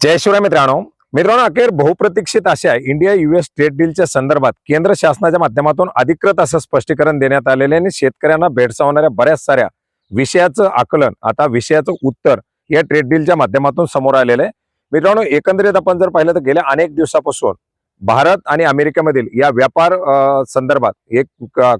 जय शिवराय मित्रांनो अखेर बहुप्रतीक्षित अशा इंडिया US ट्रेड डीलच्या संदर्भात केंद्र शासनाच्या माध्यमातून अधिकृत असं स्पष्टीकरण देण्यात आलेले आणि शेतकऱ्यांना भेडसावणाऱ्या बऱ्याच साऱ्या विषयाचं आकलन, आता विषयाचं उत्तर या ट्रेड डीलच्या माध्यमातून समोर आलेलं आहे। मित्रांनो, एकंदरीत आपण जर पाहिलं तर गेल्या अनेक दिवसापासून भारत आणि अमेरिकेमधील या व्यापार संदर्भात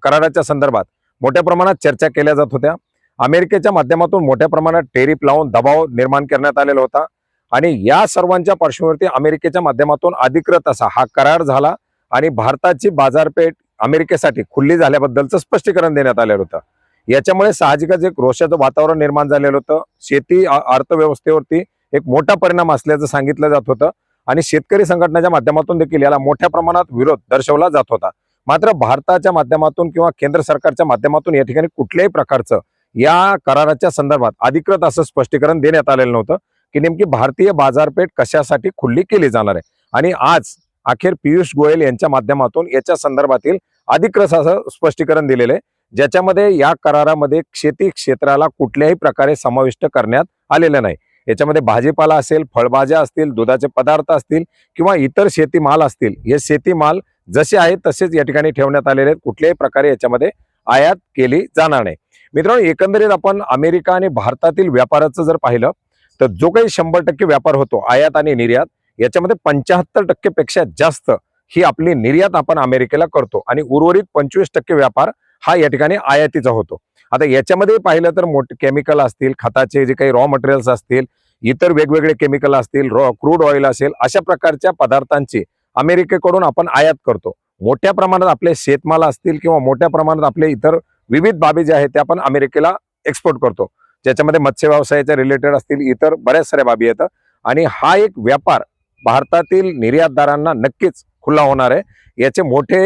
कराराच्या संदर्भात मोठ्या प्रमाणात चर्चा केल्या जात होत्या। अमेरिकेच्या माध्यमातून मोठ्या प्रमाणात टेरिफ लावून दबाव निर्माण करण्यात आलेला होता आणि या सर्वांच्या पार्श्वभूमीवरती अमेरिकेच्या माध्यमातून अधिकृत असा हा करार झाला आणि भारताची बाजारपेठ अमेरिकेसाठी खुली झाल्याबद्दलचं स्पष्टीकरण देण्यात आलेलं होतं। याच्यामुळे साहजिकच एक रोषाचं वातावरण निर्माण झालेलं होतं। शेती अर्थव्यवस्थेवरती एक मोठा परिणाम असल्याचं सांगितलं जात होतं आणि शेतकरी संघटनेच्या माध्यमातून देखील याला मोठ्या प्रमाणात विरोध दर्शवला जात होता। मात्र भारताच्या माध्यमातून किंवा केंद्र सरकारच्या माध्यमातून या ठिकाणी कुठल्याही प्रकारचं या कराराच्या संदर्भात अधिकृत असं स्पष्टीकरण देण्यात आलेलं नव्हतं की नेमकी भारतीय बाजारपेठ कशासाठी खुली केली जाणार आहे। आणि आज अखेर पियुष गोयल यांच्या माध्यमातून याच्या संदर्भातील अधिकृत असं स्पष्टीकरण दिलेलं आहे, ज्याच्यामध्ये या करारामध्ये शेती क्षेत्राला कुठल्याही प्रकारे समाविष्ट करण्यात आलेलं नाही। याच्यामध्ये भाजीपाला असेल, फळभाज्या असतील, दुधाचे पदार्थ असतील किंवा इतर शेतीमाल असतील, हे शेतीमाल जसे आहेत तसेच या ठिकाणी ठेवण्यात आलेले आहेत। कुठल्याही प्रकारे याच्यामध्ये आयात केली जाणार नाही। मित्रांनो, एकंदरीत आपण अमेरिका आणि भारतातील व्यापाराचं जर पाहिलं तर जो काही 100% व्यापार होतो आयात आणि निर्यात, याच्यामध्ये 75% पेक्षा जास्त ही आपली निर्यात आपण अमेरिकेला करतो आणि उर्वरित 25% व्यापार हा या ठिकाणी आयातीचा होतो। आता याच्यामध्ये पाहिलं तर मोठे केमिकल असतील, खताचे जे काही रॉ मटेरियल्स असतील, इतर वेगवेगळे केमिकल असतील, क्रूड ऑइल असेल, अशा प्रकारच्या पदार्थांची अमेरिकेकडून आपण आयात करतो। मोठ्या प्रमाणात आपले शेतमाल असतील किंवा मोठ्या प्रमाणात आपले इतर विविध बाबी जे आहेत ते आपण अमेरिकेला एक्सपोर्ट करतो, ज्याच्यामध्ये मत्स्य व्यवसायाच्या रिलेटेड असतील, इतर बऱ्याच साऱ्या बाबी येतात आणि हा एक व्यापार भारतातील निर्यातदारांना नक्कीच खुला होणार आहे। याचे मोठे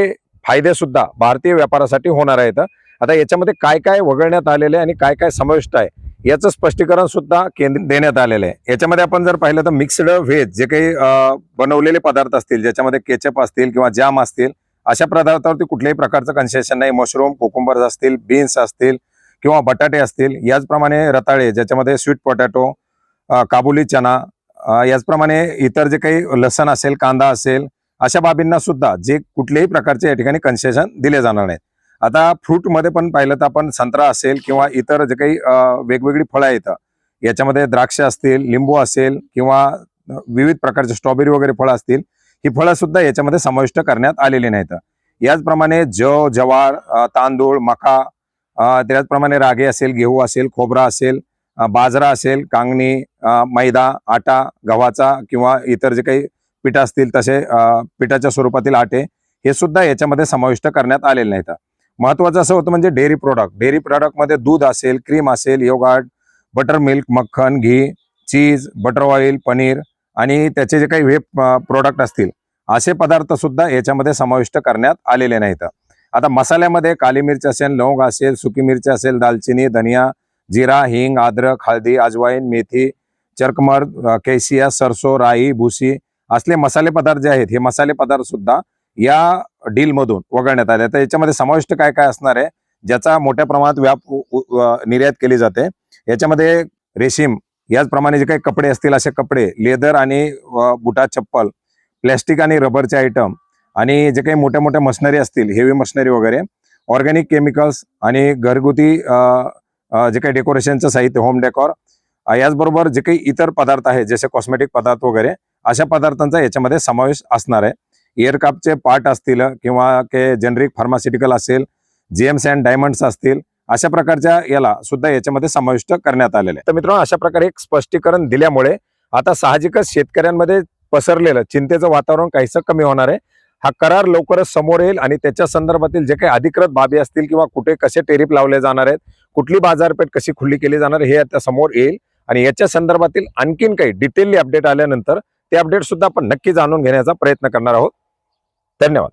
फायदे सुद्धा भारतीय व्यापारासाठी होणार आहेत। आता याच्यामध्ये काय काय वगळण्यात आलेले आणि काय काय समाविष्ट आहे याचं स्पष्टीकरण सुद्धा केंद्र देण्यात आलेलं आहे। याच्यामध्ये आपण जर पाहिलं तर मिक्स्ड व्हेज जे काही बनवलेले पदार्थ असतील, ज्याच्यामध्ये केचप असतील किंवा जॅम असतील, अशा पदार्थावरती कुठल्याही प्रकारचं कन्सेशन नाही। मशरूम, कोकुंबर्स असतील, बीन्स असतील किंवा बटाटे असतील, याचप्रमाणे रताळे ज्याच्यामध्ये स्वीट पोटॅटो, काबुली चना, याचप्रमाणे इतर जे काही लसण असेल, कांदा असेल, अशा बाबींना सुद्धा जे कुठल्याही प्रकारचे या ठिकाणी कन्सेशन दिले जाणार नाहीत। आता फ्रूट मध्ये पण पाहिलं तर आपण संत्रा असेल किंवा इतर जे काही वेगवेगळी फळं येतात, याच्यामध्ये द्राक्ष असतील, लिंबू असेल किंवा विविध प्रकारचे स्ट्रॉबेरी वगैरे फळं असतील, ही फळं सुद्धा याच्यामध्ये समाविष्ट करण्यात आलेली नाहीत। याचप्रमाणे जव, ज्वार, तांदूळ, मका, त्याचप्रमाणे रागी असेल, गेहू असेल, खोबरा असेल, बाजरा असेल, कांगणी, मैदा, आटा गव्हाचा किंवा इतर जे काही पीठ असतील तसे पिठाच्या स्वरूपातील आटे, हे सुद्धा याच्यामध्ये समाविष्ट करण्यात आलेले नाहीत। महत्वाचं असं होतं म्हणजे डेअरी प्रोडक्टमध्ये दूध असेल, क्रीम असेल, योगर्ट, बटर मिल्क, मक्खन, घी, चीज, बटर ऑइल, पनीर आणि त्याचे जे काही वेब प्रोडक्ट असतील, असे पदार्थ सुद्धा याच्यामध्ये समाविष्ट करण्यात आलेले नाहीत। आता मसाल्यामध्ये काली मिरची असेल, लवंग असेल, सुकी मिरची असेल, दालचिनी, धनिया, जिरा, हिंग, अद्रक, हळदी, अजवाईन, मेथी, चरकमर्द, कैसिया, सरसो, राई, भुसी असले मसाले पदार्थ जे आहेत, हे मसाले पदार्थ सुद्धा या डील मधून वगळण्यात आले। तर याच्यामध्ये समाविष्ट काय काय असणार आहे, ज्याचा मोठ्या प्रमाणात निर्यात केली जाते। याच्यामध्ये रेशीम, याचप्रमाणे जे काही कपडे असतील असे कपडे, लेदर आणि बुटा, चप्पल, प्लॅस्टिक आणि रबरचे आयटम आणि जे काही मोठ्या मोठ्या मशिनरी असतील, हेवी मशिनरी वगैरे, ऑर्गॅनिक केमिकल्स आणि घरगुती जे काही डेकोरेशनचं साहित्य, होम डेकोर, याचबरोबर जे काही इतर पदार्थ आहेत जसे कॉस्मेटिक पदार्थ वगैरे, अशा पदार्थांचा याच्यामध्ये समावेश असणार आहे। एअरक्राफ्टचे पार्ट असतील किंवा जेनरिक फार्मास्युटिकल असेल, जेम्स अँड डायमंड्स असतील, अशा प्रकारच्या याला सुद्धा याच्यामध्ये समाविष्ट करण्यात आलेले आहे। तर मित्रांनो, अशा प्रकारे एक स्पष्टीकरण दिल्यामुळे आता साहजिकच शेतकऱ्यांमध्ये पसरलेलं चिंतेचं वातावरण काहीसं कमी होणार आहे। हा करार लवकरच समोर येईल आणि त्याच्या संदर्भातील जे काही अधिकृत बाबी असतील किंवा कुठे कसे टेरिफ लावले जाणार आहेत, कुठली बाजारपेठ कशी खुली केली जाणार, हे आता समोर येईल आणि याच्या संदर्भातील आणखीन काही डिटेलली अपडेट आल्यानंतर ते अपडेट सुद्धा आपण नक्की जाणून घेण्याचा प्रयत्न करणार आहोत। धन्यवाद।